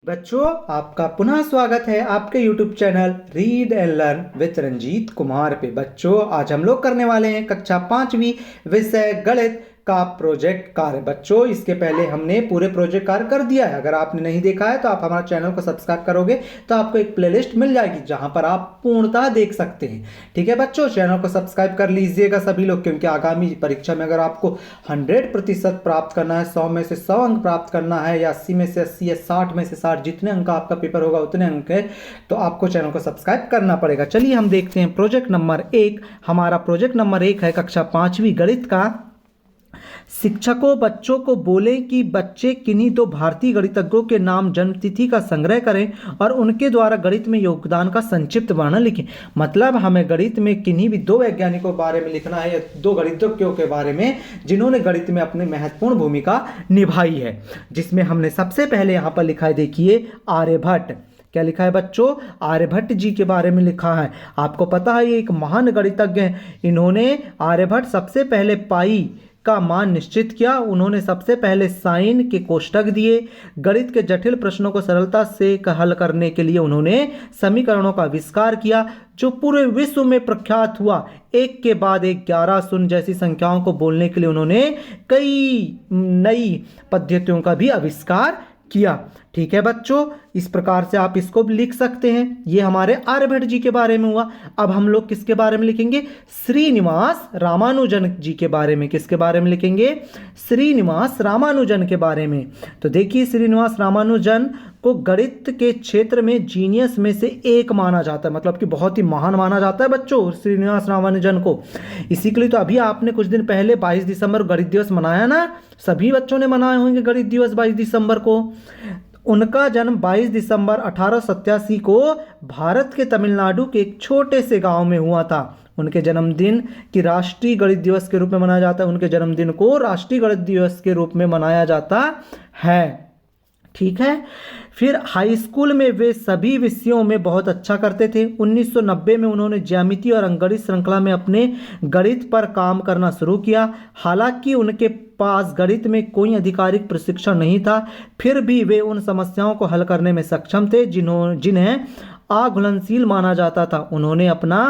बच्चों, आपका पुनः स्वागत है आपके YouTube channel read and learn with Ranjit Kumar पे। बच्चों, आज हम लोग करने वाले हैं कक्षा 5वीं विषय गणित का प्रोजेक्ट कार्य। बच्चों, इसके पहले हमने पूरे प्रोजेक्ट कार्य कर दिया है। अगर आपने नहीं देखा है तो आप हमारे चैनल को सब्सक्राइब करोगे तो आपको एक प्लेलिस्ट मिल जाएगी जहां पर आप पूर्णतः देख सकते हैं। ठीक है बच्चों, चैनल को सब्सक्राइब कर लीजिएगा सभी लोग, क्योंकि आगामी परीक्षा में अगर आपको 100% प्राप्त करना है, 100 में से 100 अंक प्राप्त करना है, या 80 में से 80 या 60 में से 60, जितने अंक आपका पेपर होगा उतने अंक है, तो आपको चैनल को सब्सक्राइब करना पड़ेगा। चलिए हम देखते हैं प्रोजेक्ट नंबर 1। हमारा प्रोजेक्ट नंबर 1 है कक्षा 5वीं गणित का। शिक्षकों बच्चों को बोलें कि बच्चे किन्हीं दो भारतीय गणितज्ञों के नाम जन्मतिथि का संग्रह करें और उनके द्वारा गणित में योगदान का संक्षिप्त वर्णन लिखें। मतलब हमें गणित में किन्हीं भी दो वैज्ञानिकों के बारे में लिखना है, या दो गणितज्ञों के बारे में जिन्होंने गणित में अपनी महत्वपूर्ण भूमिका निभाई है। जिसमें हमने सबसे पहले यहाँ पर लिखा है, देखिए, आर्यभट्ट। क्या लिखा है बच्चों? आर्यभट्ट जी के बारे में लिखा है। आपको पता है ये एक महान गणितज्ञ हैं। इन्होंने आर्यभट्ट सबसे पहले पाई का मान निश्चित किया। उन्होंने सबसे पहले साइन के कोष्टक दिए। गणित के जटिल प्रश्नों को सरलता से हल करने के लिए उन्होंने समीकरणों का आविष्कार किया, जो पूरे विश्व में प्रख्यात हुआ। एक के बाद एक 11 शून्य जैसी संख्याओं को बोलने के लिए उन्होंने कई नई पद्धतियों का भी आविष्कार किया। ठीक है बच्चों, इस प्रकार से आप इसको भी लिख सकते हैं। ये हमारे आर्यभट्ट जी के बारे में हुआ। अब हम लोग किसके बारे में लिखेंगे? श्रीनिवास रामानुजन जी के बारे में। किसके बारे में लिखेंगे? श्रीनिवास रामानुजन के बारे में। तो देखिए, श्रीनिवास रामानुजन को गणित के क्षेत्र में जीनियस में से एक माना जाता है, मतलब कि बहुत ही महान माना जाता है बच्चों श्रीनिवास रामानुजन को। इसी के लिए तो अभी आपने कुछ दिन पहले 22 दिसंबर गणित दिवस मनाया ना। सभी बच्चों ने मनाए होंगे गणित दिवस 22 दिसंबर को। उनका जन्म 22 दिसंबर 1887 को भारत के तमिलनाडु के एक छोटे से गांव में हुआ था। उनके जन्मदिन की राष्ट्रीय गणित दिवस के रूप में मनाया जाता है। उनके जन्मदिन को राष्ट्रीय गणित दिवस के रूप में मनाया जाता है। ठीक है। फिर हाई स्कूल में वे सभी विषयों में बहुत अच्छा करते थे। 1990 में उन्होंने ज्यामिति और अंकगणित श्रृंखला में अपने गणित पर काम करना शुरू किया। हालांकि उनके पास गणित में कोई आधिकारिक प्रशिक्षण नहीं था, फिर भी वे उन समस्याओं को हल करने में सक्षम थे जिन्हें अघुलनशील माना जाता था। उन्होंने अपना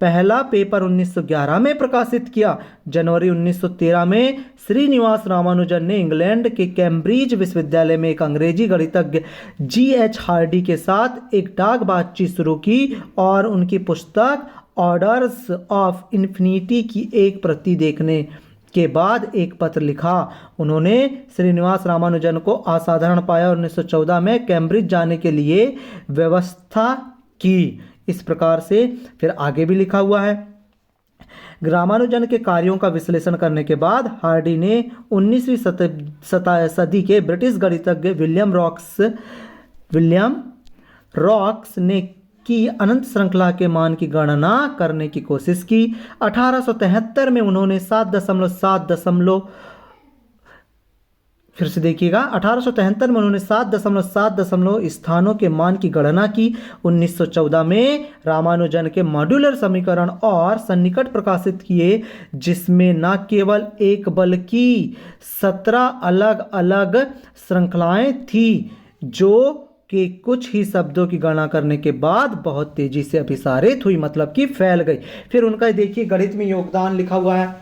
पहला पेपर 1911 में प्रकाशित किया। जनवरी 1913 में श्रीनिवास रामानुजन ने इंग्लैंड के कैम्ब्रिज विश्वविद्यालय में एक अंग्रेजी गणितज्ञ G.H. हार्डी के साथ एक डाक बातचीत शुरू की और उनकी पुस्तक ऑर्डर्स ऑफ इन्फिनिटी की एक प्रति देखने के बाद एक पत्र लिखा। उन्होंने श्रीनिवास रामानुजन को असाधारण पाया और 1914 में कैम्ब्रिज जाने के लिए व्यवस्था की। इस प्रकार से फिर आगे भी लिखा हुआ है। रामानुजन के कार्यों का विश्लेषण करने के बाद हार्डी ने 19वीं सदी के ब्रिटिश गणितज्ञ विलियम रॉक्स ने की अनंत श्रृंखला के मान की गणना करने की कोशिश की। 1873 में उन्होंने 1873 में उन्होंने 7.7 स्थानों के मान की गणना की। 1914 में रामानुजन के मॉड्यूलर समीकरण और सन्निकट प्रकाशित किए, जिसमें न केवल एक बल्कि 17 अलग अलग श्रृंखलाएं थी, जो कि कुछ ही शब्दों की गणना करने के बाद बहुत तेजी से अभिसारित हुई, मतलब कि फैल गई। फिर उनका देखिए गणित में योगदान लिखा हुआ है,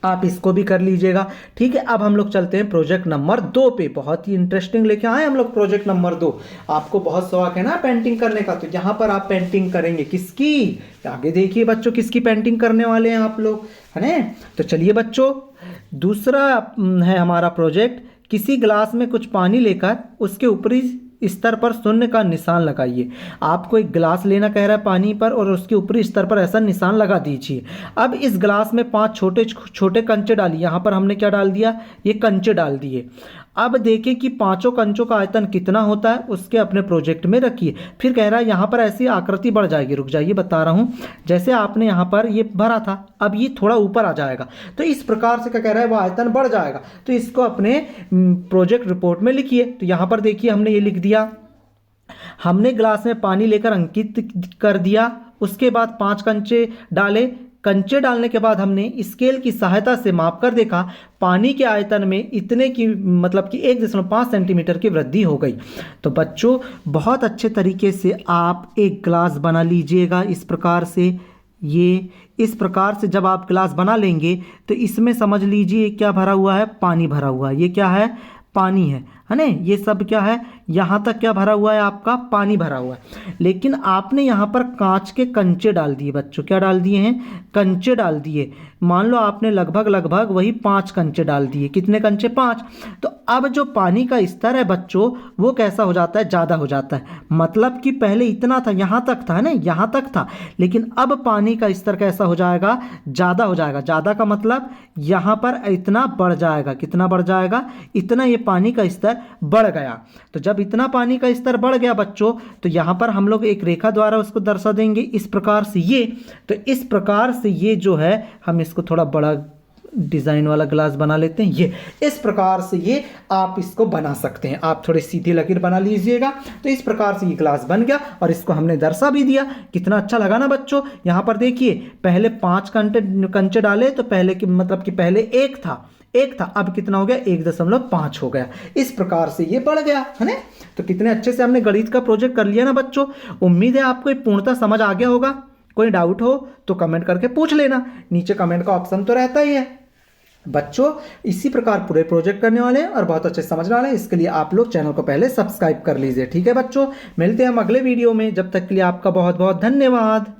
आप इसको भी कर लीजिएगा। ठीक है। अब हम लोग चलते हैं प्रोजेक्ट नंबर 2 पे। बहुत ही इंटरेस्टिंग लेके आए हम लोग प्रोजेक्ट नंबर 2। आपको बहुत शौक है ना पेंटिंग करने का, तो यहाँ पर आप पेंटिंग करेंगे। किसकी? आगे देखिए बच्चों, किसकी पेंटिंग करने वाले हैं आप लोग, है ना। तो चलिए बच्चों, दूसरा है हमारा प्रोजेक्ट। किसी ग्लास में कुछ पानी लेकर उसके ऊपरी स्तर पर शून्य का निशान लगाइए। आपको एक गिलास लेना कह रहा है पानी पर, और उसके ऊपरी स्तर पर ऐसा निशान लगा दीजिए। अब इस गिलास में 5 छोटे छोटे कंचे डालिए। यहाँ पर हमने क्या डाल दिया? ये कंचे डाल दिए। अब देखें कि पांचों कंचों का आयतन कितना होता है, उसके अपने प्रोजेक्ट में रखिए। फिर कह रहा है यहाँ पर ऐसी आकृति बढ़ जाएगी। रुक जाइए, बता रहा हूँ। जैसे आपने यहाँ पर ये भरा था, अब ये थोड़ा ऊपर आ जाएगा, तो इस प्रकार से क्या कह रहा है, वो आयतन बढ़ जाएगा। तो इसको अपने प्रोजेक्ट रिपोर्ट में लिखिए। तो यहाँ पर देखिए हमने ये लिख दिया, हमने गिलास में पानी लेकर अंकित कर दिया। उसके बाद 5 कंचे डाले, कंचे डालने के बाद हमने स्केल की सहायता से माप कर देखा, पानी के आयतन में इतने की मतलब कि 1.5 सेंटीमीटर की वृद्धि हो गई। तो बच्चों बहुत अच्छे तरीके से आप एक ग्लास बना लीजिएगा इस प्रकार से। ये इस प्रकार से जब आप ग्लास बना लेंगे तो इसमें समझ लीजिए क्या भरा हुआ है, पानी भरा हुआ है। ये क्या है, पानी है ना। ये सब क्या है, यहाँ तक क्या भरा हुआ है, आपका पानी भरा हुआ है। लेकिन आपने यहाँ पर कांच के कंचे डाल दिए बच्चों। क्या डाल दिए हैं, कंचे डाल दिए। मान लो आपने लगभग वही 5 कंचे डाल दिए। कितने कंचे, 5। तो अब जो पानी का स्तर है बच्चों वो कैसा हो जाता है, ज़्यादा हो जाता है। मतलब कि पहले इतना था, यहाँ तक था, है ना, यहाँ तक था, लेकिन अब पानी का स्तर कैसा हो जाएगा, ज़्यादा हो जाएगा। ज़्यादा का मतलब यहाँ पर इतना बढ़ जाएगा। कितना बढ़ जाएगा, इतना ये पानी का स्तर बढ़ गया। तो जब इतना पानी का स्तर बढ़ गया बच्चों, तो यहाँ पर हम लोग एक रेखा द्वारा उसको दर्शा देंगे इस प्रकार से। ये तो इस प्रकार से ये जो है, हम इसको थोड़ा बड़ा डिज़ाइन वाला ग्लास बना लेते हैं। ये इस प्रकार से ये आप इसको बना सकते हैं। आप थोड़ी सीधी लकीर बना लीजिएगा। तो इस प्रकार से ये ग्लास बन गया और इसको हमने दर्शा भी दिया। कितना अच्छा लगा ना बच्चों। यहाँ पर देखिए पहले 5 कंचे डाले तो पहले की मतलब कि पहले एक था, अब कितना हो गया, 1.5 हो गया। इस प्रकार से ये बढ़ गया, है ना। तो कितने अच्छे से हमने गणित का प्रोजेक्ट कर लिया ना बच्चों। उम्मीद है आपको ये पूर्णतः समझ आ गया होगा। कोई डाउट हो तो कमेंट करके पूछ लेना, नीचे कमेंट का ऑप्शन तो रहता ही है बच्चों। इसी प्रकार पूरे प्रोजेक्ट करने वाले हैं और बहुत अच्छे समझने वाले हैं। इसके लिए आप लोग चैनल को पहले सब्सक्राइब कर लीजिए, ठीक है बच्चों। मिलते हैं हम अगले वीडियो में, जब तक के लिए आपका बहुत बहुत धन्यवाद।